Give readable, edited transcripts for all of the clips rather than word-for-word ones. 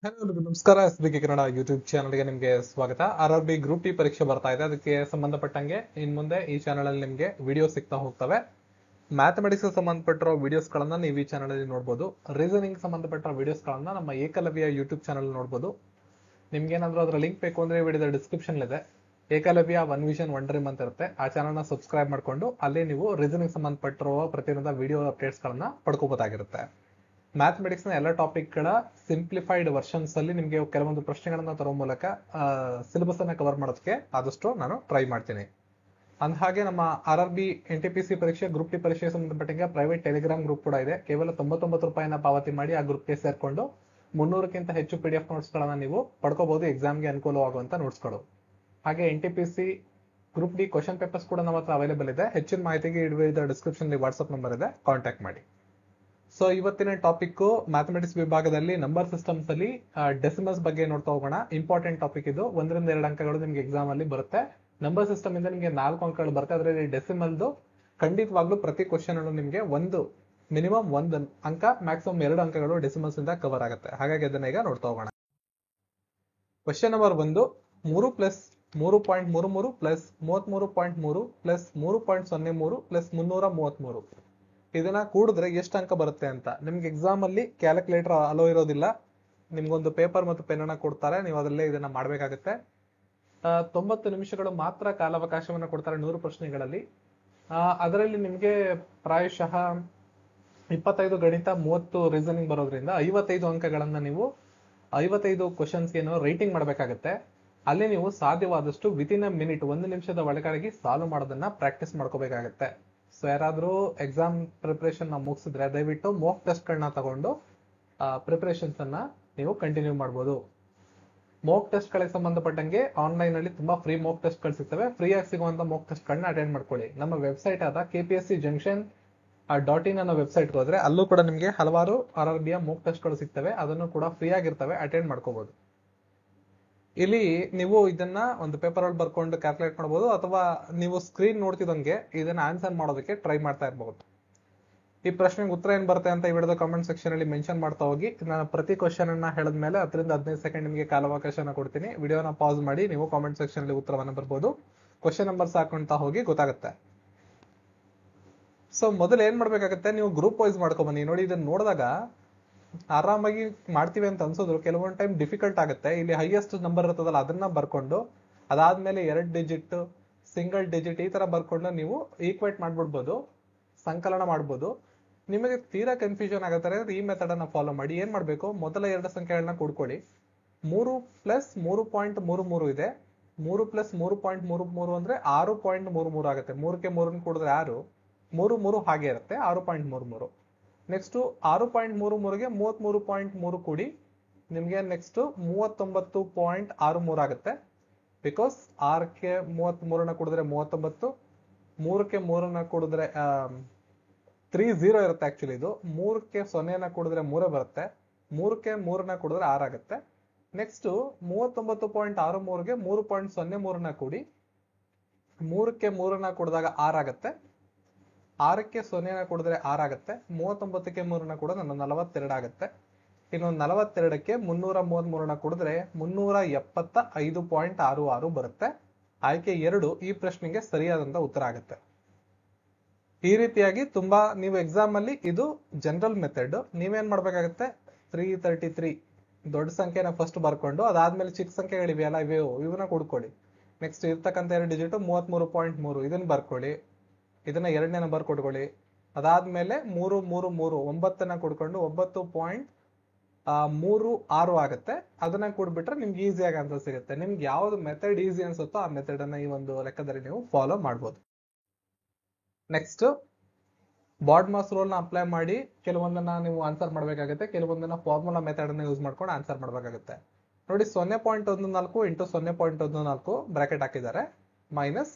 ಎಲ್ರಿಗೂ ನಮಸ್ಕಾರ. SBK Kannada YouTube ಚಾನಲ್ಗೆ ನಿಮಗೆ ಸ್ವಾಗತ. RRB ಗ್ರೂಪ್ ಡಿ ಪರೀಕ್ಷೆ ಬರ್ತಾ ಇದೆ. ಅದಕ್ಕೆ ಸಂಬಂಧಪಟ್ಟಂಗೆ ಇನ್ ಮುಂದೆ ಈ ಚಾನಲ್ ಅಲ್ಲಿ ನಿಮಗೆ ವಿಡಿಯೋ ಸಿಗ್ತಾ ಹೋಗ್ತವೆ. ಮ್ಯಾಥಮೆಟಿಕ್ಸ್ ಸಂಬಂಧಪಟ್ಟಿರೋ ವಿಡಿಯೋಸ್ ಗಳನ್ನ ನೀವು ಈ ಚಾನಲ್ ಅಲ್ಲಿ ನೋಡಬಹುದು. ರೀಸನಿಂಗ್ ಸಂಬಂಧಪಟ್ಟ ವಿಡಿಯೋಸ್ ಗಳನ್ನ ನಮ್ಮ ಏಕಲವ್ಯ ಯೂಟ್ಯೂಬ್ ಚಾನಲ್ ನೋಡಬಹುದು. ನಿಮ್ಗೆ ಏನಾದ್ರೂ ಅದರ ಲಿಂಕ್ ಬೇಕು ಅಂದ್ರೆ ವಿಡಿಯೋದ ಡಿಸ್ಕ್ರಿಪ್ಷನ್ ಇದೆ. Ekalavya one vision one dream ಅಂತ ಇರುತ್ತೆ. ಆ ಚಾನಲ್ ನ ಸಬ್ಸ್ಕ್ರೈಬ್ ಮಾಡ್ಕೊಂಡು ಅಲ್ಲಿ ನೀವು ರೀಸನಿಂಗ್ ಸಂಬಂಧಪಟ್ಟಿರುವ ಪ್ರತಿದಿನದ ವಿಡಿಯೋ ಅಪ್ಡೇಟ್ಸ್ ಗಳನ್ನ ಪಡ್ಕೋಬಹುದಾಗಿರುತ್ತೆ. ಮ್ಯಾಥಮೆಟಿಕ್ಸ್ ನ ಎಲ್ಲ ಟಾಪಿಕ್ ಗಳ ಸಿಂಪ್ಲಿಫೈಡ್ ವರ್ಷನ್ಸ್ ಅಲ್ಲಿ ನಿಮಗೆ ಕೆಲವೊಂದು ಪ್ರಶ್ನೆಗಳನ್ನ ತರೋ ಮೂಲಕ ಸಿಲೆಬಸ್ ಅನ್ನ ಕವರ್ ಮಾಡೋದಕ್ಕೆ ಆದಷ್ಟು ನಾನು ಟ್ರೈ ಮಾಡ್ತೀನಿ. ಅಂದ ಹಾಗೆ ನಮ್ಮ RRB NTPC ಪರೀಕ್ಷೆ ಗ್ರೂಪ್ ಡಿ ಪರೀಕ್ಷೆಗೆ ಸಂಬಂಧಪಟ್ಟಂಗೆ ಪ್ರೈವೇಟ್ ಟೆಲಿಗ್ರಾಮ್ ಗ್ರೂಪ್ ಕೂಡ ಇದೆ. ಕೇವಲ 99 ರೂಪಾಯಿನ ಪಾವತಿ ಮಾಡಿ ಆ ಗ್ರೂಪ್ಗೆ ಸೇರ್ಕೊಂಡು 300ಕ್ಕಿಂತ ಹೆಚ್ಚು PDF ನೋಟ್ಸ್ ಗಳನ್ನ ನೀವು ಪಡ್ಕೋಬಹುದು. ಎಕ್ಸಾಮ್ಗೆ ಅನುಕೂಲವಾಗುವಂತ ನೋಟ್ಸ್ಗಳು. ಹಾಗೆ NTPC group D question papers ಕೂಡ ನಮ್ಮ ಹತ್ರ ಅವೈಲೇಬಲ್ ಇದೆ. ಹೆಚ್ಚಿನ ಮಾಹಿತಿಗೆ ಡಿಸ್ಕ್ರಿಪ್ಷನ್ ವಾಟ್ಸ್ಆಪ್ ನಂಬರ್ ಇದೆ, ಕಾಂಟ್ಯಾಕ್ಟ್ ಮಾಡಿ. ಸೊ ಇವತ್ತಿನ ಟಾಪಿಕ್ ಮ್ಯಾಥಮೆಟಿಕ್ಸ್ ವಿಭಾಗದಲ್ಲಿ ನಂಬರ್ ಸಿಸ್ಟಮ್ಸ್ ಅಲ್ಲಿ ಡೆಸಿಮಲ್ಸ್ ಬಗ್ಗೆ ನೋಡ್ತಾ ಹೋಗೋಣ. ಇಂಪಾರ್ಟೆಂಟ್ ಟಾಪಿಕ್ ಇದು. 1ರಿಂದ 2 ಅಂಕಗಳು ನಿಮ್ಗೆ ಎಕ್ಸಾಮ್ ಅಲ್ಲಿ ಬರುತ್ತೆ. ನಂಬರ್ ಸಿಸ್ಟಮ್ ಇಂದ ನಿಮಗೆ 4 ಅಂಕಗಳು ಬರುತ್ತೆ. ಅದರಲ್ಲಿ ಡೆಸಿಮಲ್ದು ಖಂಡಿತವಾಗ್ಲೂ ಪ್ರತಿ ಕ್ವಶನ್ ಅನ್ನು ನಿಮಗೆ ಮಿನಿಮಮ್ 1 ಅಂಕ, ಮ್ಯಾಕ್ಸಿಮಮ್ 2 ಅಂಕಗಳು ಡೆಸಿಮಲ್ಸ್ ಇಂದ ಕವರ್ ಆಗುತ್ತೆ. ಹಾಗಾಗಿ ಅದನ್ನ ಈಗ ನೋಡ್ತಾ ಹೋಗೋಣ. Question number 1, 3 plus 3.33 plus 33.3 plus 3.03 plus 333 ಇದನ್ನ ಕೂಡಿದ್ರೆ ಎಷ್ಟು ಅಂಕ ಬರುತ್ತೆ ಅಂತ. ನಿಮ್ಗೆ ಎಕ್ಸಾಮ್ ಅಲ್ಲಿ ಕ್ಯಾಲ್ಕುಲೇಟರ್ ಅಲೋ ಇರೋದಿಲ್ಲ. ನಿಮ್ಗೊಂದು ಪೇಪರ್ ಮತ್ತು ಪೆನ್ ಅನ್ನ ಕೊಡ್ತಾರೆ. ನೀವು ಅದರಲ್ಲೇ ಇದನ್ನ ಮಾಡ್ಬೇಕಾಗತ್ತೆ. 90 ನಿಮಿಷಗಳು ಮಾತ್ರ ಕಾಲಾವಕಾಶವನ್ನ ಕೊಡ್ತಾರೆ 100 ಪ್ರಶ್ನೆಗಳಲ್ಲಿ. ಅದರಲ್ಲಿ ನಿಮ್ಗೆ ಪ್ರಾಯಶಃ 25 ಗಣಿತ, 30 ರೀಸನಿಂಗ್ ಬರೋದ್ರಿಂದ 55 ಅಂಕಗಳನ್ನ ನೀವು 55 ಕ್ವಶನ್ಸ್ ಏನು ರೈಟಿಂಗ್ ಮಾಡ್ಬೇಕಾಗತ್ತೆ. ಅಲ್ಲಿ ನೀವು ಸಾಧ್ಯವಾದಷ್ಟು ವಿತಿನ್ ಅ ಮಿನಿಟ್, 1 ನಿಮಿಷದ ಒಳಗಾಗಿ ಸಾಲ್ವ್ ಮಾಡೋದನ್ನ ಪ್ರಾಕ್ಟೀಸ್ ಮಾಡ್ಕೋಬೇಕಾಗತ್ತೆ. ಸೊ ಯಾರಾದ್ರೂ ಎಕ್ಸಾಮ್ ಪ್ರಿಪರೇಷನ್ ಮುಗಿಸಿದ್ರೆ ದಯವಿಟ್ಟು ಮಾಕ್ ಟೆಸ್ಟ್ ಗಳನ್ನ ತಗೊಂಡು ಪ್ರಿಪರೇಷನ್ಸ್ ಅನ್ನ ನೀವು ಕಂಟಿನ್ಯೂ ಮಾಡ್ಬೋದು. ಮಾಕ್ ಟೆಸ್ಟ್ ಗಳಿಗೆ ಸಂಬಂಧಪಟ್ಟಂಗೆ ಆನ್ಲೈನ್ ಅಲ್ಲಿ ತುಂಬಾ ಫ್ರೀ ಮಾಕ್ ಟೆಸ್ಟ್ ಗಳು ಸಿಗ್ತವೆ. ಫ್ರೀ ಆಗಿ ಸಿಗುವಂತ ಮಾಕ್ ಟೆಸ್ಟ್ ಗಳನ್ನ ಅಟೆಂಡ್ ಮಾಡ್ಕೊಳ್ಳಿ. ನಮ್ಮ ವೆಬ್ಸೈಟ್ ಆದ kpscjunction.in ಅನ್ನೋ ವೆಬ್ಸೈಟ್ ಹೋದ್ರೆ ಅಲ್ಲೂ ಕೂಡ ನಿಮ್ಗೆ ಹಲವಾರು RRB ಮಾಕ್ ಟೆಸ್ಟ್ ಗಳು ಸಿಗ್ತವೆ. ಅದನ್ನು ಕೂಡ ಫ್ರೀ ಆಗಿರ್ತವೆ, ಅಟೆಂಡ್ ಮಾಡ್ಕೋಬಹುದು. ಇಲ್ಲಿ ನೀವು ಇದನ್ನ ಒಂದು ಪೇಪರ್ ಅಲ್ಲಿ ಬರ್ಕೊಂಡು ಕ್ಯಾಲ್ಕುಲೇಟ್ ಮಾಡಬಹುದು, ಅಥವಾ ನೀವು ಸ್ಕ್ರೀನ್ ನೋಡ್ತಿದಂಗೆ ಇದನ್ನ ಆನ್ಸರ್ ಮಾಡೋದಕ್ಕೆ ಟ್ರೈ ಮಾಡ್ತಾ ಇರಬಹುದು. ಈ ಪ್ರಶ್ನೆಗೆ ಉತ್ತರ ಏನ್ ಬರುತ್ತೆ ಅಂತ ಈ ವಿಡಿಯೋದ ಕಾಮೆಂಟ್ ಸೆಕ್ಷನ್ ಅಲ್ಲಿ ಮೆನ್ಷನ್ ಮಾಡ್ತಾ ಹೋಗಿ. ನಾನು ಪ್ರತಿ ಕ್ವಶನ್ ಅನ್ನ ಹೇಳಿದ್ಮೇಲೆ 10ರಿಂದ 15 ಸೆಕೆಂಡ್ ನಿಮಗೆ ಕಾಲಾವಕಾಶನ ಕೊಡ್ತೀನಿ. ವಿಡಿಯೋನ ಪಾಸ್ ಮಾಡಿ ನೀವು ಕಾಮೆಂಟ್ ಸೆಕ್ಷನ್ ಅಲ್ಲಿ ಉತ್ತರವನ್ನ ಬರ್ಬೋದು. ಕ್ವಶನ್ ನಂಬರ್ಸ್ ಹಾಕೊಂತ ಹೋಗಿ ಗೊತ್ತಾಗುತ್ತೆ. ಸೊ ಮೊದಲು ಏನ್ ಮಾಡ್ಬೇಕಾಗತ್ತೆ, ನೀವು ಗ್ರೂಪ್ ವೈಸ್ ಮಾಡ್ಕೊಂಬನ್ನಿ. ನೋಡಿ, ಇದನ್ನ ನೋಡಿದಾಗ ಆರಾಮಾಗಿ ಮಾಡ್ತೀವಿ ಅಂತ ಅನ್ಸೋದ್ರು ಕೆಲವೊಂದು ಟೈಮ್ ಡಿಫಿಕಲ್ಟ್ ಆಗುತ್ತೆ. ಇಲ್ಲಿ ಹೈಯೆಸ್ಟ್ ನಂಬರ್ ಇರ್ತದಲ್ಲ ಅದನ್ನ ಬರ್ಕೊಂಡು, ಅದಾದ್ಮೇಲೆ 2 ಡಿಜಿಟ್, ಸಿಂಗಲ್ ಡಿಜಿಟ್ ಈ ತರ ಬರ್ಕೊಂಡು ನೀವು ಈಕ್ವೇಟ್ ಮಾಡ್ಬಿಡ್ಬೋದು, ಸಂಕಲನ ಮಾಡ್ಬೋದು. ನಿಮಗೆ ತೀರಾ ಕನ್ಫ್ಯೂಷನ್ ಆಗತ್ತಾರೆ ಈ ಮೆಥಡ್ ಅನ್ನ ಫಾಲೋ ಮಾಡಿ. ಏನ್ ಮಾಡ್ಬೇಕು, ಮೊದಲ 2 ಸಂಖ್ಯೆಗಳನ್ನ ಕೂಡ್ಕೊಳ್ಳಿ. 3 ಪ್ಲಸ್ 3.33 ಇದೆ. 3 ಪ್ಲಸ್ 3.33 ಅಂದ್ರೆ 6.33 ಆಗುತ್ತೆ. 3ಕ್ಕೆ 3 ಕೂಡಿದ್ರೆ 6, 3 ಹಾಗೆ ಇರುತ್ತೆ, 6.33. ನೆಕ್ಸ್ಟ್ 6.33ಗೆ 33.3 ಕೂಡಿ ನಿಮ್ಗೆ ನೆಕ್ಸ್ಟ್ 39.63 ಆಗುತ್ತೆ. ಬಿಕಾಸ್ 6ಕ್ಕೆ 33ನ ಕೂಡಿದ್ರೆ 39, 3ಕ್ಕೆ 3ನ ಕೂಡಿದ್ರೆ 30 ಇರುತ್ತೆ. ಆಕ್ಚುಲಿ ಇದು 3ಕ್ಕೆ 0ನ ಕೂಡಿದ್ರೆ 3 ಬರುತ್ತೆ. 3ಕ್ಕೆ 3ನ ಕೂಡಿದ್ರೆ 6 ಆಗುತ್ತೆ. ನೆಕ್ಸ್ಟ್ 39.63ಗೆ 3.03ನ ಕೂಡಿ 3ಕ್ಕೆ 3ನ ಕೂಡಿದಾಗ 6 ಆಗುತ್ತೆ. 6ಕ್ಕೆ 0ನ ಕೂಡಿದ್ರೆ 6 ಆಗುತ್ತೆ. 39ಕ್ಕೆ 3ನ ಕೂಡ 42 ಆಗುತ್ತೆ. ಇನ್ನು 42ಕ್ಕೆ 333ನ ಕೂಡಿದ್ರೆ 375.66 ಬರುತ್ತೆ. ಆಯ್ಕೆ 2 ಈ ಪ್ರಶ್ನೆಗೆ ಸರಿಯಾದಂತ ಉತ್ತರ ಆಗುತ್ತೆ. ಈ ರೀತಿಯಾಗಿ ತುಂಬಾ ನೀವು ಎಕ್ಸಾಮ್ ಅಲ್ಲಿ ಇದು ಜನರಲ್ ಮೆಥಡ್. ನೀವೇನ್ ಮಾಡ್ಬೇಕಾಗತ್ತೆ, 333 ದೊಡ್ಡ ಸಂಖ್ಯೆನ ಫಸ್ಟ್ ಬರ್ಕೊಂಡು ಅದಾದ್ಮೇಲೆ ಚಿಕ್ಕ ಸಂಖ್ಯೆಗಳಿವೆಯಲ್ಲ ಇವನ್ನ ಕೂಡ್ಕೊಳ್ಳಿ. ನೆಕ್ಸ್ಟ್ ಇರ್ತಕ್ಕಂಥ 2 ಡಿಜಿಟ್ 33.3 ಇದನ್ನ ಬರ್ಕೊಳ್ಳಿ. ಇದನ್ನ 2ನೇ ನಂಬರ್ ಕೊಟ್ಕೊಳ್ಳಿ. ಅದಾದ್ಮೇಲೆ 9ನ ಕೂಡ್ಕೊಂಡು 9.36 ಆಗುತ್ತೆ. ಅದನ್ನ ಕೂಡ್ಬಿಟ್ರೆ ನಿಮ್ಗೆ ಈಸಿಯಾಗಿ ಆನ್ಸರ್ ಸಿಗುತ್ತೆ. ನಿಮ್ಗೆ ಯಾವ್ದು ಮೆಥಡ್ ಈಸಿ ಅನ್ಸುತ್ತೋ ಆ ಮೆಥಡ್ ಅನ್ನ ಈ ಒಂದು ಲೆಕ್ಕದಲ್ಲಿ ನೀವು ಫಾಲೋ ಮಾಡ್ಬೋದು. ನೆಕ್ಸ್ಟ್ ಬಾಡ್ ಮಾಸ್ ರೂಲ್ ನ ಅಪ್ಲೈ ಮಾಡಿ ಕೆಲವೊಂದನ್ನ ನೀವು ಆನ್ಸರ್ ಮಾಡ್ಬೇಕಾಗುತ್ತೆ. ಕೆಲವೊಂದನ್ನ ಫಾರ್ಮುಲಾ ಮೆಥಡ್ ಅನ್ನ ಯೂಸ್ ಮಾಡ್ಕೊಂಡು ಆನ್ಸರ್ ಮಾಡ್ಬೇಕಾಗುತ್ತೆ. ನೋಡಿ, 0.14 ಇಂಟು 0.14 ಬ್ರಾಕೆಟ್ ಹಾಕಿದ್ದಾರೆ, minus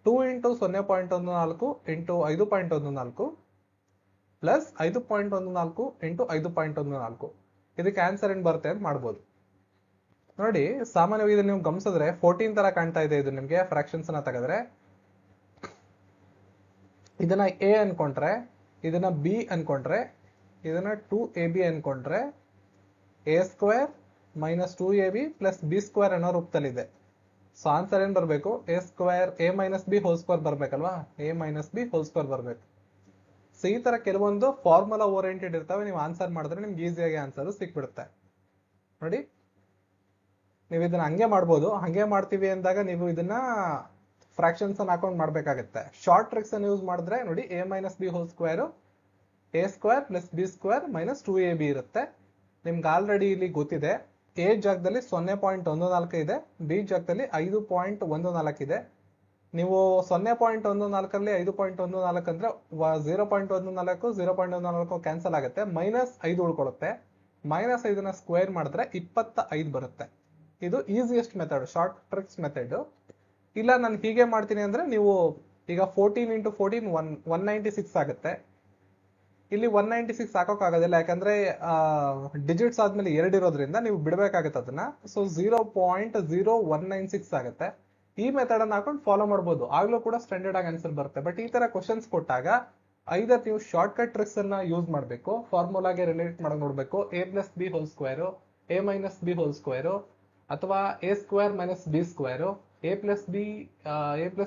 2 into 0.14 into 5.14 plus 5.14 into 5.14. ಇದಕ್ಕೆ ಆನ್ಸರ್ ಏನ್ ಬರುತ್ತೆ ಅಂತ ಮಾಡ್ಬೋದು. ನೋಡಿ, ಸಾಮಾನ್ಯವಾಗಿ ಇದನ್ನ ನೀವು ಗಮನಿಸಿದ್ರೆ 14 ತರ ಕಾಣ್ತಾ ಇದೆ. ಇದು ನಿಮ್ಗೆ ಫ್ರಾಕ್ಷನ್ಸ್ ಅನ್ನ ತೆಗೆದ್ರೆ ಇದನ್ನ A ಅನ್ಕೊಂಡ್ರೆ, ಇದನ್ನ B ಅನ್ಕೊಂಡ್ರೆ, ಇದನ್ನ 2AB ಅನ್ಕೊಂಡ್ರೆ A² minus 2ab plus B square ಅನ್ನೋ ರೂಪದಲ್ಲಿದೆ. ಸೊ ಆನ್ಸರ್ ಏನ್ ಬರಬೇಕು, A square A minus B whole square ಬರ್ಬೇಕಲ್ವಾ, A minus B whole square ಬರ್ಬೇಕು. ಸೊ ಈ ತರ ಕೆಲವೊಂದು ಫಾರ್ಮುಲಾ ಓರಿಯೆಂಟೆಡ್ ಇರ್ತವೆ, ನೀವು ಆನ್ಸರ್ ಮಾಡಿದ್ರೆ ನಿಮ್ಗೆ ಈಸಿಯಾಗಿ ಆನ್ಸರ್ ಸಿಕ್ಬಿಡುತ್ತೆ. ನೋಡಿ, ನೀವು ಇದನ್ನ ಹಂಗೆ ಮಾಡ್ಬೋದು. ಹಂಗೆ ಮಾಡ್ತೀವಿ ಅಂದಾಗ ನೀವು ಇದನ್ನ ಫ್ರಾಕ್ಷನ್ಸ್ ಅನ್ನ ಹಾಕೊಂಡು ಮಾಡ್ಬೇಕಾಗತ್ತೆ. ಶಾರ್ಟ್ ಟ್ರಿಕ್ಸ್ ಅನ್ನು ಯೂಸ್ ಮಾಡಿದ್ರೆ ನೋಡಿ, A minus B whole square A square plus B square minus 2ab ಇರುತ್ತೆ. ನಿಮ್ಗೆ ಆಲ್ರೆಡಿ ಇಲ್ಲಿ ಗೊತ್ತಿದೆ, ಎ ಜಾಗದಲ್ಲಿ 0.14 ಇದೆ, ಬಿ ಜಾಗದಲ್ಲಿ 5.14 ಇದೆ. ನೀವು 0.14 5.14 ಅಂದ್ರೆ 0.14 0.14 ಕ್ಯಾನ್ಸಲ್ ಆಗುತ್ತೆ, -5 ಉಳ್ಕೊಳ್ಳುತ್ತೆ. -5ನ ಸ್ಕ್ವೇರ್ ಮಾಡಿದ್ರೆ 25 ಬರುತ್ತೆ. ಇದು easiest method, short tricks method. ಇಲ್ಲ ನಾನು ಹೀಗೆ ಮಾಡ್ತೀನಿ ಅಂದ್ರೆ ನೀವು ಈಗ 14 × 14 196 ಆಗುತ್ತೆ. ಇಲ್ಲಿ 196 ಹಾಕೋಕ್ಕಾಗೋದಿಲ್ಲ, ಯಾಕಂದ್ರೆ ಡಿಜಿಟ್ಸ್ ಆದ್ಮೇಲೆ 2 ಇರೋದ್ರಿಂದ ನೀವು ಬಿಡ್ಬೇಕಾಗತ್ತೆ ಅದನ್ನ. ಸೊ 0.0196 ಆಗುತ್ತೆ. ಈ ಮೆಥಡ್ ಅನ್ನ ಹಾಕೊಂಡು ಫಾಲೋ ಮಾಡ್ಬೋದು, ಆಗ್ಲೂ ಕೂಡ ಸ್ಟ್ಯಾಂಡರ್ಡ್ ಆಗಿ ಆನ್ಸರ್ ಬರುತ್ತೆ. ಬಟ್ ಈ ತರ ಕ್ವಶನ್ಸ್ ಕೊಟ್ಟಾಗ ಐದರ್ ನೀವು ಶಾರ್ಟ್ ಕಟ್ ಟ್ರಿಕ್ಸ್ ಅನ್ನ ಯೂಸ್ ಮಾಡಬೇಕು, ಫಾರ್ಮುಲಾಗೆ ರಿಲೇಟ್ ಮಾಡಕ್ ನೋಡ್ಬೇಕು, a plus B whole square a minus B whole square, ಅಥವಾ a square minus B square a plus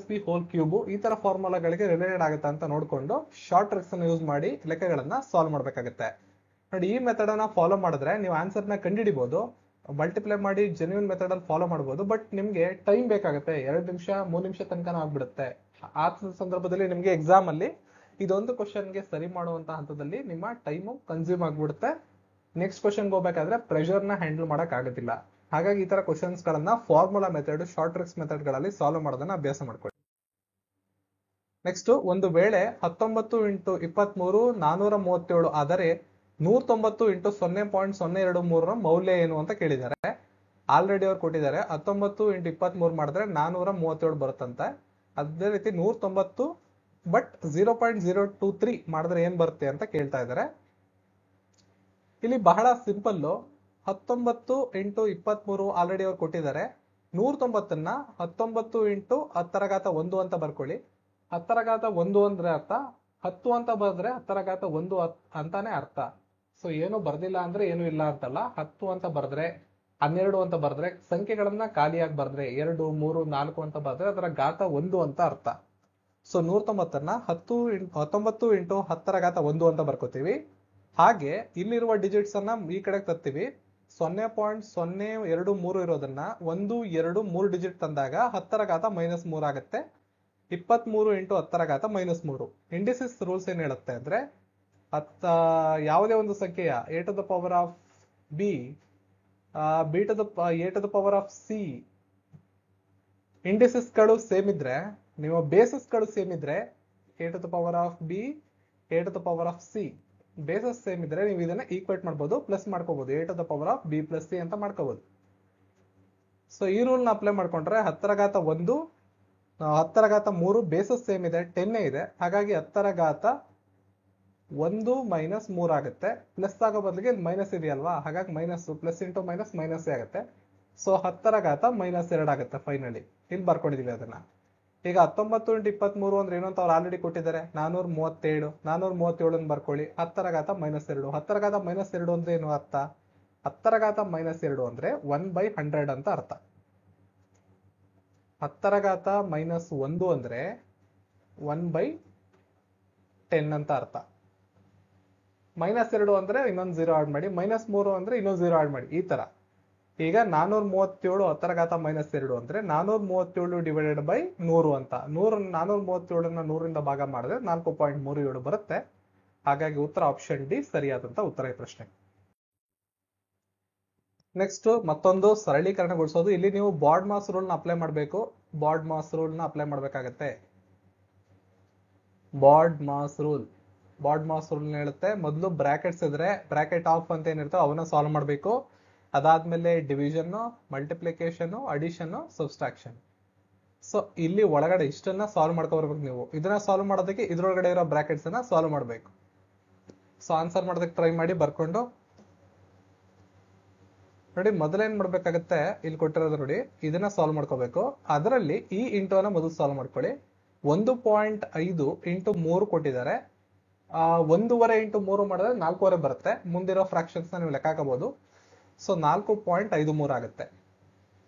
B whole cube, ಈ ತರ ಫಾರ್ಮುಲಾಗಳಿಗೆ ರಿಲೇಟೆಡ್ ಆಗುತ್ತೆ ಅಂತ ನೋಡ್ಕೊಂಡು ಶಾರ್ಟ್ ಟ್ರಿಕ್ಸ್ ಅನ್ನು ಯೂಸ್ ಮಾಡಿ ಲೆಕ್ಕಗಳನ್ನ ಸಾಲ್ವ್ ಮಾಡ್ಬೇಕಾಗುತ್ತೆ. ನೋಡಿ, ಈ ಮೆಥಡ್ ಅನ್ನ ಫಾಲೋ ಮಾಡಿದ್ರೆ ನೀವು ಆನ್ಸರ್ ನ ಕಂಡುಹಿಡಿಬಹುದು, ಮಲ್ಟಿಪ್ಲೈ ಮಾಡಿ ಜೆನ್ಯೂನ್ ಮೆಥಡ್ ಅಲ್ಲಿ ಫಾಲೋ ಮಾಡಬಹುದು. ಬಟ್ ನಿಮ್ಗೆ ಟೈಮ್ ಬೇಕಾಗುತ್ತೆ, 2 ನಿಮಿಷ 3 ನಿಮಿಷ ತನಕ ಆಗ್ಬಿಡುತ್ತೆ. ಆ ಸಂದರ್ಭದಲ್ಲಿ ನಿಮ್ಗೆ ಎಕ್ಸಾಮ್ ಅಲ್ಲಿ ಇದೊಂದು ಕ್ವಶನ್ಗೆ ಸರಿ ಮಾಡುವಂತ ಹಂತದಲ್ಲಿ ನಿಮ್ಮ ಟೈಮು ಕನ್ಸ್ಯೂಮ್ ಆಗ್ಬಿಡುತ್ತೆ. ನೆಕ್ಸ್ಟ್ ಕ್ವಶನ್ಗೆ ಹೋಗ್ಬೇಕಾದ್ರೆ ಪ್ರೆಷರ್ ನ ಹ್ಯಾಂಡಲ್ ಮಾಡಕ್ ಆಗೋದಿಲ್ಲ. ಹಾಗಾಗಿ ಈ ತರ ಕ್ವಶನ್ಸ್ ಗಳನ್ನ formula method, short tricks method ಗಳಲ್ಲಿ ಸಾಲ್ವ್ ಮಾಡೋದನ್ನ ಅಭ್ಯಾಸ ಮಾಡ್ಕೊಳ್ಳಿ. ನೆಕ್ಸ್ಟ್, ಒಂದು ವೇಳೆ 19 × 23 437 ಆದರೆ 190 × 0.023 ಮೌಲ್ಯ ಏನು ಅಂತ ಕೇಳಿದ್ದಾರೆ. ಆಲ್ರೆಡಿ ಅವ್ರು ಕೊಟ್ಟಿದ್ದಾರೆ. 19 × 23 ಮಾಡಿದ್ರೆ 437 ಬರುತ್ತಂತೆ. ಅದೇ ರೀತಿ 190 ಬಟ್ 0.023 ಮಾಡಿದ್ರೆ ಏನ್ ಬರುತ್ತೆ ಅಂತ ಕೇಳ್ತಾ ಇದ್ದಾರೆ. ಇಲ್ಲಿ ಬಹಳ ಸಿಂಪಲ್, 19 × 23 ಆಲ್ರೆಡಿ ಅವ್ರು ಕೊಟ್ಟಿದ್ದಾರೆ. 190ನ್ನ 19 × 10⁻1 ಅಂತ ಬರ್ಕೊಳ್ಳಿ. 10⁻1 ಅಂದ್ರೆ ಅರ್ಥ 10 ಅಂತ ಬರೆದ್ರೆ 10⁻1 ಅಂತಾನೆ ಅರ್ಥ. ಸೊ ಏನು ಬರ್ದಿಲ್ಲ ಅಂದ್ರೆ ಏನು ಇಲ್ಲ ಅಂತಲ್ಲ. 10 ಅಂತ ಬರೆದ್ರೆ 12 ಅಂತ ಬರೆದ್ರೆ ಸಂಖ್ಯೆಗಳನ್ನ ಖಾಲಿಯಾಗಿ ಬರೆದ್ರೆ 2 3 4 ಅಂತ ಬರೆದ್ರೆ ಅದರ ಘಾತ 1 ಅಂತ ಅರ್ಥ. ಸೊ 190ನ್ನ 19 × 10⁻1 ಅಂತ ಬರ್ಕೋತೀವಿ. ಹಾಗೆ ಇಲ್ಲಿರುವ ಡಿಜಿಟ್ಸ್ ಅನ್ನ ಈ ಕಡೆಗೆ ತರ್ತೀವಿ. 0.023 ಇರೋದನ್ನ 1 2 3 ಡಿಜಿಟ್ ತಂದಾಗ 10⁻³ ಆಗುತ್ತೆ. 23 × 10⁻³ ಇಂಡಿಸಿಸ್ ರೂಲ್ಸ್ ಏನ್ ಹೇಳುತ್ತೆ ಅಂದ್ರೆ, ಯಾವುದೇ ಒಂದು ಸಂಖ್ಯೆಯ a to the power of b a to the power of c ಇಂಡಿಸಿಸ್ ಗಳು ಸೇಮ್ ಇದ್ರೆ, ನೀವು ಬೇಸಿಸ್ ಗಳು ಸೇಮ್ ಇದ್ರೆ a to the power of b a to the power of c basis same ಇದ್ರೆ ನೀವು ಇದನ್ನ ಈಕ್ವೇಟ್ ಮಾಡ್ಬೋದು, ಪ್ಲಸ್ ಮಾಡ್ಕೋಬಹುದು, a to the power of b plus c ಅಂತ ಮಾಡ್ಕೋಬಹುದು. ಸೊ ಈ ರೂಲ್ ನ ಅಪ್ಲೈ ಮಾಡ್ಕೊಂಡ್ರೆ 10⁻1 10⁻³ ಬೇಸಸ್ ಸೇಮ್ ಇದೆ, 10 ಇದೆ. ಹಾಗಾಗಿ 10⁻1 - 3 ಆಗುತ್ತೆ. ಪ್ಲಸ್ ಆಗೋ ಬದಲಿಗೆ ಇಲ್ಲಿ ಮೈನಸ್ ಇದೆಯಲ್ವಾ, ಹಾಗಾಗಿ minus, plus into minus minus ಆಗುತ್ತೆ. ಸೊ 10⁻² ಆಗುತ್ತೆ ಫೈನಲಿ. ಇಲ್ಲಿ ಬರ್ಕೊಂಡಿದೀವಿ ಅದನ್ನ. ಈಗ 19 × 23 ಅಂದ್ರೆ ಏನು ಅಂತ ಅವ್ರು ಆಲ್ರೆಡಿ ಕೊಟ್ಟಿದ್ದಾರೆ, 437. 437 ಬರ್ಕೊಳ್ಳಿ. 10⁻². 10⁻² ಅಂದ್ರೆ ಏನು ಅರ್ಥ? 10⁻² ಅಂದ್ರೆ 1/100 ಅಂತ ಅರ್ಥ. 10⁻1 ಅಂದ್ರೆ 1/10 ಅಂತ ಅರ್ಥ. -2 ಅಂದ್ರೆ ಇನ್ನೊಂದು 0 ಆಡ್ ಮಾಡಿ, -3 ಅಂದ್ರೆ ಇನ್ನೊಂದು 0 ಆಡ್ ಮಾಡಿ, ಈ ತರ. ಈಗ 437 10⁻² ಅಂದ್ರೆ 437 ಡಿವೈಡೆಡ್ ಬೈ 100 ಅಂತ. 437ನ್ನ 100ರಿಂದ ಭಾಗ ಮಾಡಿದ್ರೆ 4.37 ಬರುತ್ತೆ. ಹಾಗಾಗಿ ಉತ್ತರ ಆಪ್ಷನ್ ಡಿ ಸರಿಯಾದಂತ ಉತ್ತರ ಈ ಪ್ರಶ್ನೆ. ನೆಕ್ಸ್ಟ್, ಮತ್ತೊಂದು ಸರಳೀಕರಣಗೊಳಿಸೋದು. ಇಲ್ಲಿ ನೀವು ಬಾಡ್ ಮಾಸ್ ರೂಲ್ ನ ಅಪ್ಲೈ ಮಾಡಬೇಕು. ಬಾಡ್ ಮಾಸ್ ರೂಲ್ ನ ಅಪ್ಲೈ ಮಾಡ್ಬೇಕಾಗತ್ತೆ. ಬಾಡ್ ಮಾಸ್ ರೂಲ್ ಹೇಳುತ್ತೆ, ಮೊದಲು ಬ್ರಾಕೆಟ್ಸ್ ಇದ್ರೆ ಬ್ರಾಕೆಟ್ ಆಫ್ ಅಂತ ಏನಿರ್ತೋ ಅವನ್ನ ಸಾಲ್ವ್ ಮಾಡಬೇಕು. ಅದಾದ್ಮೇಲೆ division, multiplication, addition, subtraction. So ಇಲ್ಲಿ ಒಳಗಡೆ ಇಷ್ಟನ್ನ ಸಾಲ್ವ್ ಮಾಡ್ಕೊಬರ್ಬೇಕು ನೀವು. ಇದನ್ನ ಸಾಲ್ವ್ ಮಾಡೋದಕ್ಕೆ ಇದ್ರೊಳಗಡೆ ಇರೋ ಬ್ರಾಕೆಟ್ಸ್ ಅನ್ನ ಸಾಲ್ವ್ ಮಾಡಬೇಕು. ಸೊ ಆನ್ಸರ್ ಮಾಡೋದಕ್ಕೆ ಟ್ರೈ ಮಾಡಿ ಬರ್ಕೊಂಡು ನೋಡಿ. ಮೊದಲೇನ್ ಮಾಡ್ಬೇಕಾಗತ್ತೆ, ಇಲ್ಲಿ ಕೊಟ್ಟಿರೋದು ನೋಡಿ, ಇದನ್ನ ಸಾಲ್ವ್ ಮಾಡ್ಕೋಬೇಕು. ಅದರಲ್ಲಿ ಈ ಇಂಟುವನ್ನ ಮೊದಲು ಸಾಲ್ವ್ ಮಾಡ್ಕೊಳ್ಳಿ. 1.5 × 3 ಕೊಟ್ಟಿದ್ದಾರೆ. 1.5 × 3 ಮಾಡಿದ್ರೆ 4 ಬರುತ್ತೆ. ಮುಂದಿರೋ ಫ್ರಾಕ್ಷನ್ಸ್ ನೀವು ಲೆಕ್ಕ ಹಾಕಬಹುದು. ಸೊ 4.53 ಆಗುತ್ತೆ.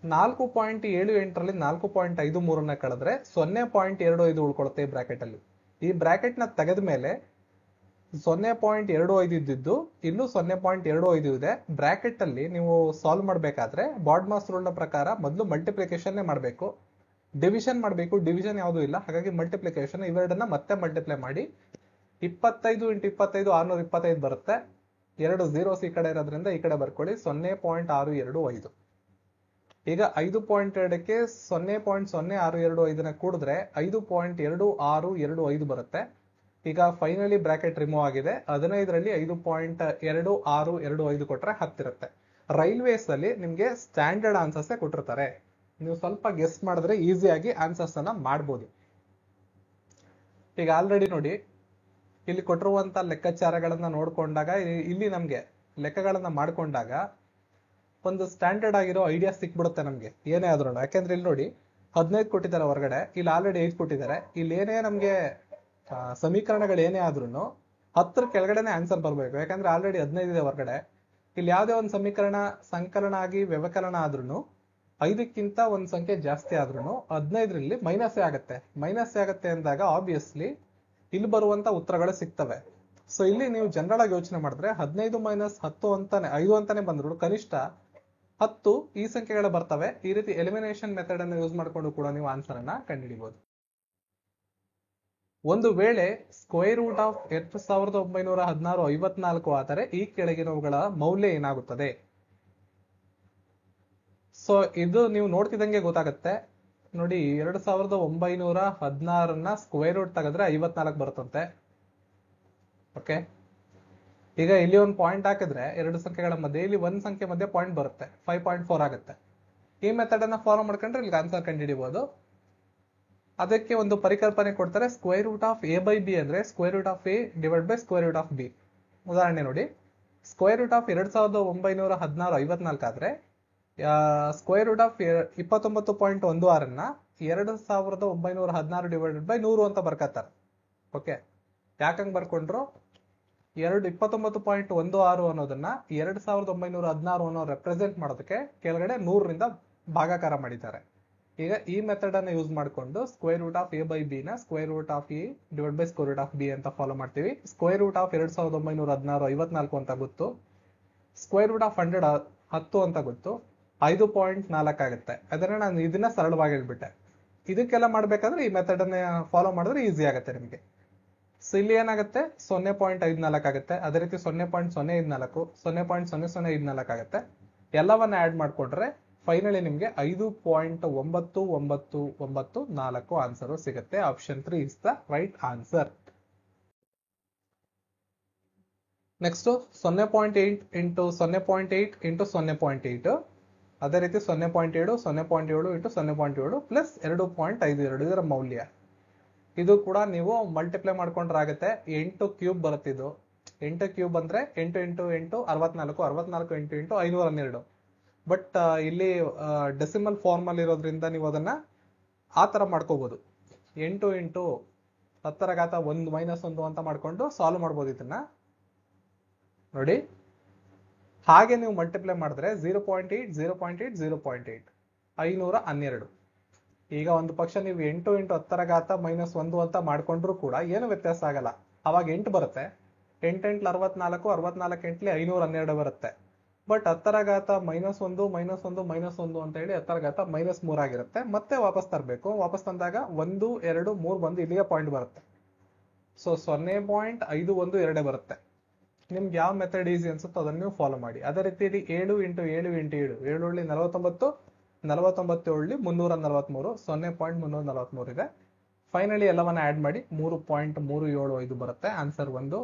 4.78ರಲ್ಲಿ 4.53ನ್ನ ಕಳೆದ್ರೆ 0.25 ಉಳ್ಕೊಳುತ್ತೆ ಈ ಬ್ರಾಕೆಟ್ ಅಲ್ಲಿ. ಈ ಬ್ರಾಕೆಟ್ ನ ತೆಗೆದ ಮೇಲೆ 0.25 ಇದ್ದಿದ್ದು ಇಲ್ಲೂ 0.25 ಇದೆ. ಬ್ರಾಕೆಟ್ ಅಲ್ಲಿ ನೀವು ಸಾಲ್ವ್ ಮಾಡ್ಬೇಕಾದ್ರೆ ಬಾಡ್ ಮಾಸ್ ರೂಲ್ ನ ಪ್ರಕಾರ ಮೊದಲು ಮಲ್ಟಿಪ್ಲಿಕೇಶನ್ ಮಾಡಬೇಕು, ಡಿವಿಷನ್ ಮಾಡಬೇಕು. ಡಿವಿಷನ್ ಯಾವುದೂ ಇಲ್ಲ, ಹಾಗಾಗಿ ಮಲ್ಟಿಪ್ಲಿಕೇಶನ್ ಇವೆರಡನ್ನ ಮತ್ತೆ ಮಲ್ಟಿಪ್ಲೈ ಮಾಡಿ 25 × 25 625 ಬರುತ್ತೆ. 2 zeros ಈ ಕಡೆ ಇರೋದ್ರಿಂದ ಈ ಕಡೆ ಬರ್ಕೊಳ್ಳಿ 0.625. ಈಗ 5.2ಕ್ಕೆ 0.0625ನ ಕೂಡಿದ್ರೆ 5.2625 ಬರುತ್ತೆ. ಈಗ ಫೈನಲಿ ಬ್ರಾಕೆಟ್ ರಿಮೂವ್ ಆಗಿದೆ. 15ರಲ್ಲಿ 5.2625 ಕೊಟ್ರೆ 10 ಇರುತ್ತೆ. ರೈಲ್ವೇಸ್ ಅಲ್ಲಿ ನಿಮ್ಗೆ ಸ್ಟ್ಯಾಂಡರ್ಡ್ ಆನ್ಸರ್ಸ್ ಕೊಟ್ಟಿರ್ತಾರೆ, ನೀವು ಸ್ವಲ್ಪ ಗೆಸ್ ಮಾಡಿದ್ರೆ ಈಸಿಯಾಗಿ ಆನ್ಸರ್ಸ್ ಅನ್ನ ಮಾಡ್ಬೋದು. ಈಗ ಆಲ್ರೆಡಿ ನೋಡಿ ಇಲ್ಲಿ ಕೊಟ್ಟಿರುವಂತ ಲೆಕ್ಕಾಚಾರಗಳನ್ನ ನೋಡ್ಕೊಂಡಾಗ ಇಲ್ಲಿ ನಮ್ಗೆ ಲೆಕ್ಕಗಳನ್ನ ಮಾಡ್ಕೊಂಡಾಗ ಒಂದು ಸ್ಟ್ಯಾಂಡರ್ಡ್ ಆಗಿರೋ ಐಡಿಯಾ ಸಿಕ್ಬಿಡುತ್ತೆ ನಮ್ಗೆ ಏನೇ ಆದ್ರೂ. ಯಾಕೆಂದ್ರೆ ಇಲ್ಲಿ ನೋಡಿ 15 ಕೊಟ್ಟಿದ್ದಾರೆ ಹೊರಗಡೆ, ಇಲ್ಲಿ ಆಲ್ರೆಡಿ 5 ಕೊಟ್ಟಿದ್ದಾರೆ. ಇಲ್ಲಿ ಏನೇ ನಮ್ಗೆ ಸಮೀಕರಣಗಳು ಏನೇ ಆದ್ರೂ 10 ಕೆಳಗಡೆನೆ ಆನ್ಸರ್ ಬರ್ಬೇಕು, ಯಾಕಂದ್ರೆ ಆಲ್ರೆಡಿ 15 ಇದೆ ಹೊರಗಡೆ. ಇಲ್ಲಿ ಯಾವ್ದೇ ಒಂದು ಸಮೀಕರಣ ಸಂಕಲನ ಆಗಿ ವ್ಯವಕಲನ ಆದ್ರೂ 5ಕ್ಕಿಂತ ಒಂದ್ ಸಂಖ್ಯೆ ಜಾಸ್ತಿ ಆದ್ರೂ 15ರಲ್ಲಿ ಮೈನಸ್ ಆಗುತ್ತೆ ಅಂದಾಗ ಆಬ್ವಿಯಸ್ಲಿ ಇಲ್ಲಿ ಬರುವಂತ ಉತ್ತರಗಳು ಸಿಗ್ತವೆ. ಸೊ ಇಲ್ಲಿ ನೀವು ಜನರಲ್ ಆಗಿ ಯೋಚನೆ ಮಾಡಿದ್ರೆ 15 - 10 ಅಂತಾನೆ 5 ಅಂತಾನೆ ಬಂದ್ರು ಕನಿಷ್ಠ 10 ಈ ಸಂಖ್ಯೆಗಳು ಬರ್ತವೆ. ಈ ರೀತಿ ಎಲಿಮಿನೇಷನ್ ಮೆಥಡ್ ಅನ್ನು ಯೂಸ್ ಮಾಡಿಕೊಂಡು ಕೂಡ ನೀವು ಆನ್ಸರ್ ಅನ್ನ ಕಂಡುಹಿಡಿಯಬಹುದು. ಒಂದು ವೇಳೆ ಸ್ಕ್ವೇರ್ ರೂಟ್ ಆಫ್ 2916 54 ಆದರೆ ಈ ಕೆಳಗಿನವುಗಳ ಮೌಲ್ಯ ಏನಾಗುತ್ತದೆ? ಸೊ ಇದು ನೀವು ನೋಡ್ತಿದ್ದಂಗೆ ಗೊತ್ತಾಗುತ್ತೆ ನೋಡಿ. 2916ನ್ನ ಸ್ಕ್ವೇರ್ ರೂಟ್ ತೆಗೆದ್ರೆ 54 ಬರುತ್ತಂತೆ. ಓಕೆ, ಈಗ ಇಲ್ಲಿ ಒಂದು ಪಾಯಿಂಟ್ ಹಾಕಿದ್ರೆ ಎರಡು ಸಂಖ್ಯೆಗಳ ಮಧ್ಯೆ ಇಲ್ಲಿ ಒಂದ್ ಸಂಖ್ಯೆ ಮಧ್ಯೆ ಪಾಯಿಂಟ್ ಬರುತ್ತೆ, 5.4 ಆಗುತ್ತೆ. ಈ ಮೆಥಡ್ ಅನ್ನ ಫಾಲೋ ಮಾಡ್ಕೊಂಡ್ರೆ ಇಲ್ಲಿ ಆನ್ಸರ್ ಕಂಡುಹಿಡಿಯಬಹುದು. ಅದಕ್ಕೆ ಒಂದು ಪರಿಕಲ್ಪನೆ ಕೊಡ್ತಾರೆ, ಸ್ಕ್ವೇರ್ ರೂಟ್ ಆಫ್ a/b ಅಂದ್ರೆ square root of a divide by square root of b. ಉದಾಹರಣೆ ನೋಡಿ, ಸ್ಕ್ವೇರ್ ರೂಟ್ ಆಫ್ 2916 54 ಆದ್ರೆ ಸ್ಕ್ವೇರ್ ರೂಟ್ ಆಫ್ 29.16ನ್ನ 2916 ಡಿವೈಡೆಡ್ ಬೈ 100 ಅಂತ ಬರ್ಕತ್ತಾರೆ. ಓಕೆ, ಯಾಕಂಗ್ ಬರ್ಕೊಂಡ್ರು 29.16 ಅನ್ನೋದನ್ನ 2916 ಅನ್ನೋ ರೆಪ್ರೆಸೆಂಟ್ ಮಾಡೋದಕ್ಕೆ ಕೆಳಗಡೆ 100ರಿಂದ ಭಾಗಾಕಾರ ಮಾಡಿದ್ದಾರೆ. ಈಗ ಈ ಮೆಥಡ್ ಅನ್ನ ಯೂಸ್ ಮಾಡಿಕೊಂಡು ಸ್ಕ್ವೇರ್ ರೂಟ್ ಆಫ್ a/b ನ square root of a divide by square root of b ಅಂತ ಫಾಲೋ ಮಾಡ್ತೀವಿ. ಸ್ಕ್ವೇರ್ ರೂಟ್ ಆಫ್ 2916 54 ಅಂತ ಗೊತ್ತು, ಸ್ಕ್ವೇರ್ ರೂಟ್ ಆಫ್ 100 10 ಅಂತ ಗೊತ್ತು, 5.4 ಆಗುತ್ತೆ. ಅದನ್ನ ನಾನು ಇದನ್ನ ಸರಳವಾಗಿ ಹೇಳ್ಬಿಟ್ಟೆ. ಇದಕ್ಕೆಲ್ಲ ಮಾಡ್ಬೇಕಂದ್ರೆ ಈ ಮೆಥಡ್ ಅನ್ನ ಫಾಲೋ ಮಾಡಿದ್ರೆ ಈಸಿ ಆಗುತ್ತೆ ನಿಮಗೆ. ಸೊ ಇಲ್ಲಿ ಏನಾಗುತ್ತೆ 0.54 ಆಗುತ್ತೆ. ಅದೇ ರೀತಿ 0.054 0.0054 ಆಗುತ್ತೆ. ಎಲ್ಲವನ್ನ ಆಡ್ ಮಾಡ್ಕೊಂಡ್ರೆ ಫೈನಲಿ ನಿಮ್ಗೆ 5.9994 ಆನ್ಸರ್ ಸಿಗುತ್ತೆ. Option 3 is the right answer. Next 0.8 into 0.8 into 0.8, ಅದೇ ರೀತಿ 0.7 0.7 ಇಂಟು 0.7 ಪ್ಲಸ್ 2.52 ಇದರ ಮೌಲ್ಯ. ಇದು ಕೂಡ ನೀವು ಮಲ್ಟಿಪ್ಲೈ ಮಾಡ್ಕೊಂಡ್ರಾಗುತ್ತೆ. 8 ಕ್ಯೂಬ್ ಬರುತ್ತೆ. ಇದು 8 ಕ್ಯೂಬ್ ಅಂದ್ರೆ 8 ಇಂಟು 8 64, 64 ಇಂಟು 8 512. ಬಟ್ ಇಲ್ಲಿ ಡೆಸಿಮಲ್ ಫಾರ್ಮ್ ಅಲ್ಲಿ ಇರೋದ್ರಿಂದ ನೀವು ಅದನ್ನ ಆ ತರ ಮಾಡ್ಕೋಬಹುದು. 8 ಇಂಟು 10⁻1 ಅಂತ ಮಾಡ್ಕೊಂಡು ಸಾಲ್ವ್ ಮಾಡ್ಬೋದು ಇದನ್ನ ನೋಡಿ. ಹಾಗೆ ನೀವು ಮಲ್ಟಿಪ್ಲೈ ಮಾಡಿದ್ರೆ 0.8 0.8 0.8 512. ಈಗ ಒಂದು ಪಕ್ಷ ನೀವು 8 ಇಂಟು 10⁻1 ಅಂತ ಮಾಡ್ಕೊಂಡ್ರು ಕೂಡ ಏನು ವ್ಯತ್ಯಾಸ ಆಗಲ್ಲ. ಅವಾಗ 8 ಬರುತ್ತೆ. 8 8 64, 64 8 512 ಬರುತ್ತೆ. ಬಟ್ 10⁻1 ಅಂತ ಹೇಳಿ 10⁻3 ಆಗಿರುತ್ತೆ. ಮತ್ತೆ ವಾಪಸ್ ತರಬೇಕು. ವಾಪಸ್ ತಂದಾಗ 1 2 3 ಬಂದು ಇಲ್ಲಿಗೆ ಪಾಯಿಂಟ್ ಬರುತ್ತೆ. ಸೊ 0.51 ಬರುತ್ತೆ. ನಿಮ್ಗೆ ಯಾವ ಮೆಥಡ್ ಈಸಿ ಅನ್ಸುತ್ತೋ ಅದನ್ನು ನೀವು ಫಾಲೋ ಮಾಡಿ. ಅದೇ ರೀತಿ 7 ಇಂಟು 7 ಇಂಟು 7 7 49, 49 343 0.343 ಇದೆ. ಫೈನಲಿ ಎಲ್ಲವನ್ನ ಆಡ್ ಮಾಡಿ 3.375 ಬರುತ್ತೆ. ಆನ್ಸರ್ 1.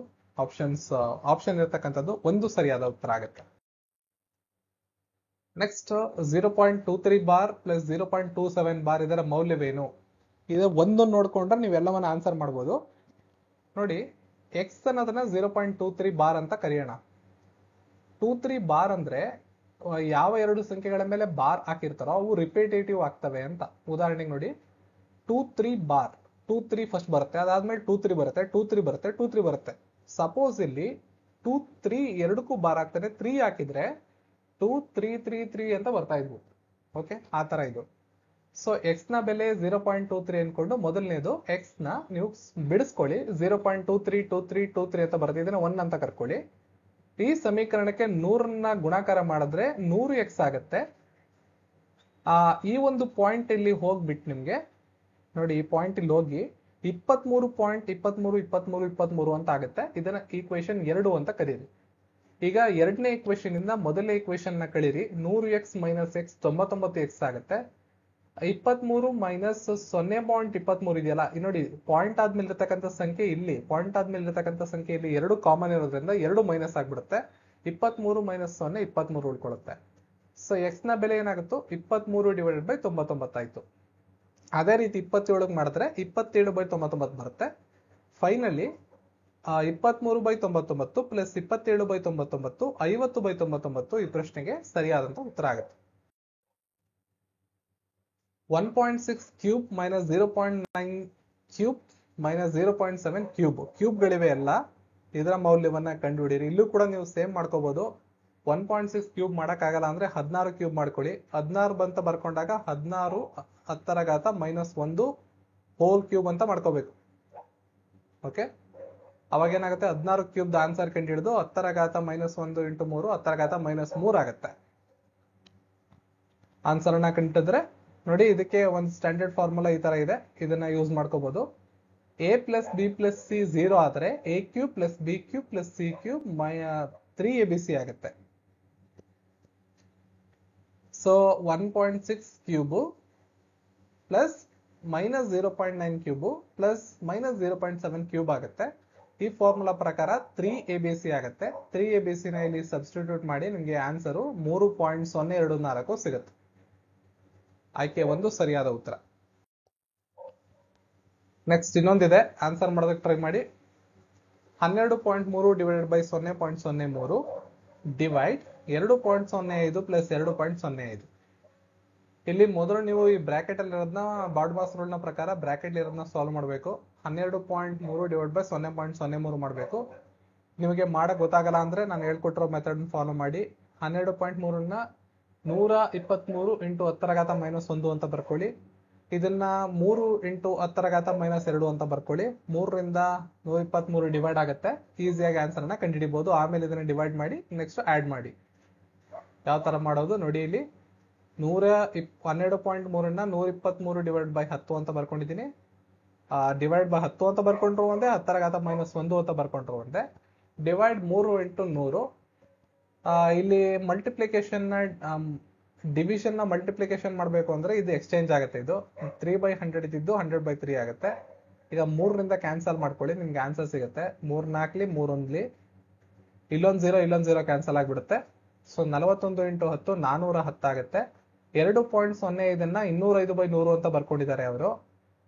ಆಪ್ಷನ್ ಇರತಕ್ಕಂಥದ್ದು 1 ಸರಿಯಾದ ಉತ್ತರ ಆಗುತ್ತೆ. ನೆಕ್ಸ್ಟ್ 0.23 ಬಾರ್ ಪ್ಲಸ್ 0.27 ಬಾರ್ ಇದರ ಮೌಲ್ಯವೇನು? ಇದು ಒಂದನ್ನು ನೋಡ್ಕೊಂಡ್ರೆ ನೀವೆಲ್ಲವನ್ನ ಆನ್ಸರ್ ಮಾಡ್ಬೋದು. ನೋಡಿ, ಎಕ್ಸ್ ಅನ್ನೋದನ್ನ 0.23 ಬಾರ್ ಅಂತ ಕರೆಯೋಣ. 23 ಬಾರ್ ಅಂದ್ರೆ ಯಾವ ಎರಡು ಸಂಖ್ಯೆಗಳ ಮೇಲೆ ಬಾರ್ ಹಾಕಿರ್ತಾರೋ ಅವು ರಿಪೀಟೇಟಿವ್ ಆಗ್ತವೆ ಅಂತ. ಉದಾಹರಣೆಗೆ ನೋಡಿ, 23 ಬಾರ್ 23 ಫಸ್ಟ್ ಬರುತ್ತೆ, ಅದಾದ್ಮೇಲೆ 23 ಬರುತ್ತೆ, 23 ಬರುತ್ತೆ, 23 ಬರುತ್ತೆ. ಸಪೋಸ್ ಇಲ್ಲಿ 23 ಎರಡಕ್ಕೂ ಬಾರ್ ಆಗ್ತಾನೆ 3 ಹಾಕಿದ್ರೆ 2333 ಅಂತ ಬರ್ತಾ ಇದ್ವು. ಓಕೆ, ಆ ತರ ಇದು. ಸೊ ಎಕ್ಸ್ ನ ಬೆಲೆ 0.23 ಅನ್ಕೊಂಡು ಮೊದಲನೇದು ಎಕ್ಸ್ ನ ನೀವು ಬಿಡಿಸ್ಕೊಳ್ಳಿ. 0.232323 ಅಂತ ಬರ್ತಿದ್ರೆ 1 ಅಂತ ಕರ್ಕೊಳ್ಳಿ. ಈ ಸಮೀಕರಣಕ್ಕೆ 100ನ್ನ ಗುಣಾಕಾರ ಮಾಡಿದ್ರೆ 100x ಆಗುತ್ತೆ. ಈ ಒಂದು ಪಾಯಿಂಟ್ ಇಲ್ಲಿ ಹೋಗ್ಬಿಟ್ಟು ನಿಮ್ಗೆ ನೋಡಿ, ಈ ಪಾಯಿಂಟ್ ಇಲ್ಲಿ ಹೋಗಿ 23.232323 ಅಂತ ಆಗುತ್ತೆ. ಇದನ್ನ ಈಕ್ವೇಶನ್ 2 ಅಂತ ಕರೀರಿ. ಈಗ ಎರಡನೇ ಈಕ್ವೇಶನ್ ಇಂದ ಮೊದಲನೇ ಈಕ್ವೇಶನ್ ನ ಕಳೀರಿ. 100x - x 99x ಆಗುತ್ತೆ. 23 - 0.23 ಇದೆಯಲ್ಲ, ನೋಡಿ ಪಾಯಿಂಟ್ ಆದ್ಮೇಲೆ ಇರತಕ್ಕಂಥ ಸಂಖ್ಯೆ ಇಲ್ಲಿ, ಪಾಯಿಂಟ್ ಆದ್ಮೇಲೆ ಇರತಕ್ಕಂಥ ಸಂಖ್ಯೆ ಇಲ್ಲಿ 2 ಕಾಮನ್ ಇರೋದ್ರಿಂದ 2 ಮೈನಸ್ ಆಗ್ಬಿಡುತ್ತೆ. 23 - 0 23 ಉಳ್ಕೊಳ್ಳುತ್ತೆ. ಸೊ ಎಕ್ಸ್ ನ ಬೆಲೆ ಏನಾಗುತ್ತೋ 23/99 ಆಯ್ತು. ಅದೇ ರೀತಿ 27 ಮಾಡಿದ್ರೆ 27/99 ಬರುತ್ತೆ. ಫೈನಲಿ 23/99 ಪ್ಲಸ್ 27/99 50/99 ಈ ಪ್ರಶ್ನೆಗೆ ಸರಿಯಾದಂತ ಉತ್ತರ ಆಗುತ್ತೆ. 1.6 ಕ್ಯೂಬ್ - 0.9 ಕ್ಯೂಬ್ - 0.7 ಕ್ಯೂಬ್ ಗಳಿವೆ ಎಲ್ಲ. ಇದರ ಮೌಲ್ಯವನ್ನ ಕಂಡುಹಿಡಿಯಿರಿ. ಇಲ್ಲೂ ಕೂಡ ನೀವು ಸೇಮ್ ಮಾಡ್ಕೋಬಹುದು. 1.6 ಕ್ಯೂಬ್ ಮಾಡಕ್ಕಾಗಲ್ಲ ಅಂದ್ರೆ 16 ಕ್ಯೂಬ್ ಮಾಡ್ಕೊಳ್ಳಿ. 16 ಬಂತ ಬರ್ಕೊಂಡಾಗ 16 10⁻⁻1 ಹೋಲ್ ಕ್ಯೂಬ್ ಅಂತ ಮಾಡ್ಕೋಬೇಕು. ಓಕೆ, ಅವಾಗ ಏನಾಗುತ್ತೆ 16 ಕ್ಯೂಬ್ ಆನ್ಸರ್ ಕಂಡು ಹಿಡಿದು 10⁻⁻1 × 3 10⁻⁻3 ಆಗುತ್ತೆ. ಆನ್ಸರ್ ಅನ್ನ ಕಂಡಿದ್ರೆ ನೋಡಿ, ಇದಕ್ಕೆ ಒಂದು ಸ್ಟ್ಯಾಂಡರ್ಡ್ ಫಾರ್ಮುಲಾ ಈ ತರ ಇದೆ, ಇದನ್ನ ಯೂಸ್ ಮಾಡ್ಕೋಬಹುದು. a + b + c 0 ಆದ್ರೆ a³ + b³ + c³ 3abc ಆಗುತ್ತೆ. So 1.6 cube plus -0.9 cube plus -0.7 cube ಆಗುತ್ತೆ. ಈ ಫಾರ್ಮುಲಾ ಪ್ರಕಾರ 3abc ಆಗುತ್ತೆ. 3abc ನ ಇಲ್ಲಿ ಸಬ್ಸ್ಟಿಟ್ಯೂಟ್ ಮಾಡಿ ನಿಮಗೆ ಆನ್ಸರ್ 3.024 ಸಿಗುತ್ತೆ. ಆಯ್ಕೆ 1 ಸರಿಯಾದ ಉತ್ತರ. ನೆಕ್ಸ್ಟ್ ಇನ್ನೊಂದಿದೆ, ಆನ್ಸರ್ ಮಾಡೋದಕ್ಕೆ ಟ್ರೈ ಮಾಡಿ. 12.3 / 0.03 ಡಿವೈಡ್ 2.05 ಪ್ಲಸ್ 2.05. ಇಲ್ಲಿ ಮೊದಲು ನೀವು ಈ ಬ್ರಾಕೆಟ್ ಅಲ್ಲಿ ಇರೋದನ್ನ ಬಾರ್ಡ್ಮಾಸ್ ರೂಲ್ ನ ಪ್ರಕಾರ ಬ್ರಾಕೆಟ್ ಇರೋದನ್ನ ಸಾಲ್ವ್ ಮಾಡಬೇಕು. 12.3 / 0.03 ಮಾಡಬೇಕು. ನಿಮಗೆ ಮಾಡಕ್ ಗೊತ್ತಾಗಲ್ಲ ಅಂದ್ರೆ ನಾನು ಹೇಳ್ಕೊಟ್ಟಿರೋ ಮೆಥಡ್ ಫಾಲೋ ಮಾಡಿ. 12.3ನ್ನ 123 × 10⁻⁻1 ಅಂತ ಬರ್ಕೊಳ್ಳಿ. ಇದನ್ನ 3 × 10⁻⁻2 ಅಂತ ಬರ್ಕೊಳ್ಳಿ. 3ರಿಂದ 123 ಡಿವೈಡ್ ಆಗುತ್ತೆ. ಈಸಿಯಾಗಿ ಆನ್ಸರ್ ನ ಕಂಡುಹಿಡಿಬಹುದು. ಆಮೇಲೆ ಇದನ್ನ ಡಿವೈಡ್ ಮಾಡಿ ನೆಕ್ಸ್ಟ್ ಆಡ್ ಮಾಡಿ. ಯಾವ ತರ ಮಾಡೋದು ನೋಡಿ, ಇಲ್ಲಿ 12.3ನ್ನ 123 / 10 ಅಂತ ಬರ್ಕೊಂಡಿದ್ದೀನಿ. ಡಿವೈಡ್ ಬೈ 10 ಅಂತ ಬರ್ಕೊಂಡ್ರು ಒಂದೇ, 10⁻⁻1 ಅಂತ ಬರ್ಕೊಂಡ್ರು ಒಂದೇ. ಡಿವೈಡ್ 3 × 100. ಇಲ್ಲಿ ಮಲ್ಟಿಪ್ಲಿಕೇಶನ್ ಡಿವಿಷನ್ ನ ಮಲ್ಟಿಪ್ಲಿಕೇಶನ್ ಮಾಡಬೇಕು ಅಂದ್ರೆ ಇದು ಎಕ್ಸ್ಚೇಂಜ್ ಆಗುತ್ತೆ. ಇದು 3/100 ಇದ್ದು 100/3 ಆಗುತ್ತೆ. ಈಗ 3ರಿಂದ ಕ್ಯಾನ್ಸಲ್ ಮಾಡ್ಕೊಳ್ಳಿ, ನಿಮ್ಗೆ ಆನ್ಸರ್ ಸಿಗುತ್ತೆ. 3 4 3 1 ಇಲ್ಲೊಂದು 0 ಕ್ಯಾನ್ಸಲ್ ಆಗ್ಬಿಡುತ್ತೆ. ಸೊ 41 × 10 410 ಆಗುತ್ತೆ. 2.05ನ್ನ 205/100 ಅಂತ ಬರ್ಕೊಂಡಿದ್ದಾರೆ ಅವರು.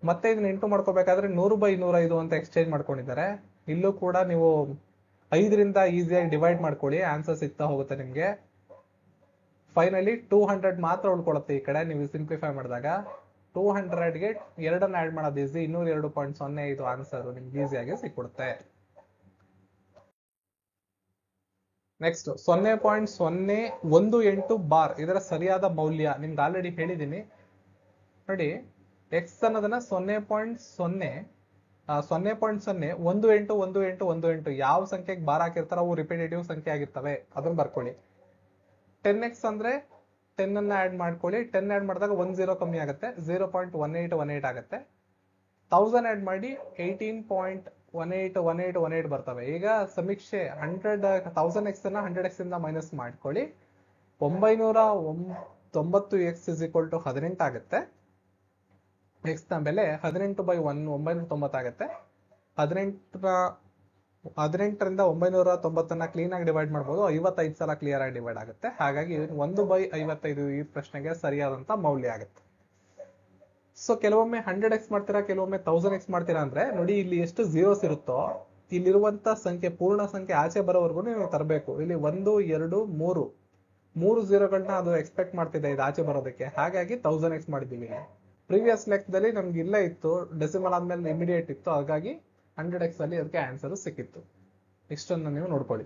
ಮತ್ತೆ ಇದನ್ನ ಇಂಟು ಮಾಡ್ಕೋಬೇಕಾದ್ರೆ 100/105 ಅಂತ ಎಕ್ಸ್ಚೇಂಜ್ ಮಾಡ್ಕೊಂಡಿದ್ದಾರೆ. ಇಲ್ಲೂ ಕೂಡ ನೀವು 5ರಿಂದ ಈಸಿಯಾಗಿ ಡಿವೈಡ್ ಮಾಡ್ಕೊಳ್ಳಿ, ಆನ್ಸರ್ ಸಿಗ್ತಾ ಹೋಗುತ್ತೆ ನಿಮ್ಗೆ. ಫೈನಲಿ 200 ಮಾತ್ರ ಉಳ್ಕೊಳ್ಳುತ್ತೆ ಈ ಕಡೆ. ನೀವು ಸಿಂಪ್ಲಿಫೈ ಮಾಡಿದಾಗ 200ಗೆ 2ಅನ್ನ ಆಡ್ ಮಾಡೋದು ಈಸಿ. 202.05 ಆನ್ಸರ್ ನಿಮ್ಗೆ ಈಸಿಯಾಗಿ ಸಿಕ್ಬಿಡುತ್ತೆ. ನೆಕ್ಸ್ಟ್ 0.018 ಬಾರ್, ಇದರ ಸರಿಯಾದ ಮೌಲ್ಯ ನಿಮ್ಗೆ ಆಲ್ರೆಡಿ ಹೇಳಿದ್ದೀನಿ ನೋಡಿ. ಎಕ್ಸ್ ಅನ್ನೋದನ್ನ 0.01818 ಯಾವ ಸಂಖ್ಯೆಗೆ ಬಾರ್ ಹಾಕಿರ್ತಾರ ಅವು ರಿಪಿಟೇಟಿವ್ ಸಂಖ್ಯೆ ಆಗಿರ್ತವೆ, ಅದನ್ನ ಬರ್ಕೊಳ್ಳಿ. 10x ಅಂದ್ರೆ 10 ಅನ್ನ ಆಡ್ ಮಾಡ್ಕೊಳ್ಳಿ. 10 ಆಡ್ ಮಾಡಿದಾಗ 10 ಕಮ್ಮಿ ಆಗುತ್ತೆ, 0.1818 ಆಗುತ್ತೆ. 1000 ಆಡ್ ಮಾಡಿ 18.1818 ಬರ್ತವೆ. ಈಗ ಸಮೀಕ್ಷೆ 1000x ಅನ್ನ 100x ಇಂದ ಮೈನಸ್ ಮಾಡ್ಕೊಳ್ಳಿ. 990x = 18 ಆಗುತ್ತೆ. x ನ ಬೆಲೆ 18/1 990 ಆಗುತ್ತೆ. 18ರಿಂದ 990ನ್ನ ಕ್ಲೀನ್ ಆಗಿ ಡಿವೈಡ್ ಮಾಡಬಹುದು. 55 ಸಲ ಕ್ಲಿಯರ್ ಆಗಿ ಡಿವೈಡ್ ಆಗುತ್ತೆ. ಹಾಗಾಗಿ 1/55 ಈ ಪ್ರಶ್ನೆಗೆ ಸರಿಯಾದಂತ ಮೌಲ್ಯ ಆಗುತ್ತೆ. ಸೊ ಕೆಲವೊಮ್ಮೆ 100x ಮಾಡ್ತೀರಾ, ಕೆಲವೊಮ್ಮೆ 1000x ಮಾಡ್ತೀರಾ ಅಂದ್ರೆ ನೋಡಿ, ಇಲ್ಲಿ ಎಷ್ಟು ಝೀರೋಸ್ ಇರುತ್ತೋ ಇಲ್ಲಿರುವಂತ ಸಂಖ್ಯೆ ಪೂರ್ಣ ಸಂಖ್ಯೆ ಆಚೆ ಬರೋವರೆಗೂ ನೀವು ತರಬೇಕು. ಇಲ್ಲಿ 1 2 3 0ಗಳನ್ನ ಅದು ಎಕ್ಸ್ಪೆಕ್ಟ್ ಮಾಡ್ತಿದೆ ಇದು ಆಚೆ ಬರೋದಕ್ಕೆ. ಹಾಗಾಗಿ 1000x ಮಾಡಿದ್ದೀವಿ. ಪ್ರೀವಿಯಸ್ ಲೆಕ್ಕದಲ್ಲಿ ನಮ್ಗೆ ಇಲ್ಲೇ ಇತ್ತು, ಡೆಸಿಮಲ್ ಆದ್ಮೇಲೆ ಇಮಿಡಿಯೇಟ್ ಇತ್ತು. ಹಾಗಾಗಿ 100x ಅಲ್ಲಿ ಅದಕ್ಕೆ ಆನ್ಸರ್ ಸಿಕ್ಕಿತ್ತು. ಇಷ್ಟನ್ನು ನೀವು ನೋಡ್ಕೊಳ್ಳಿ.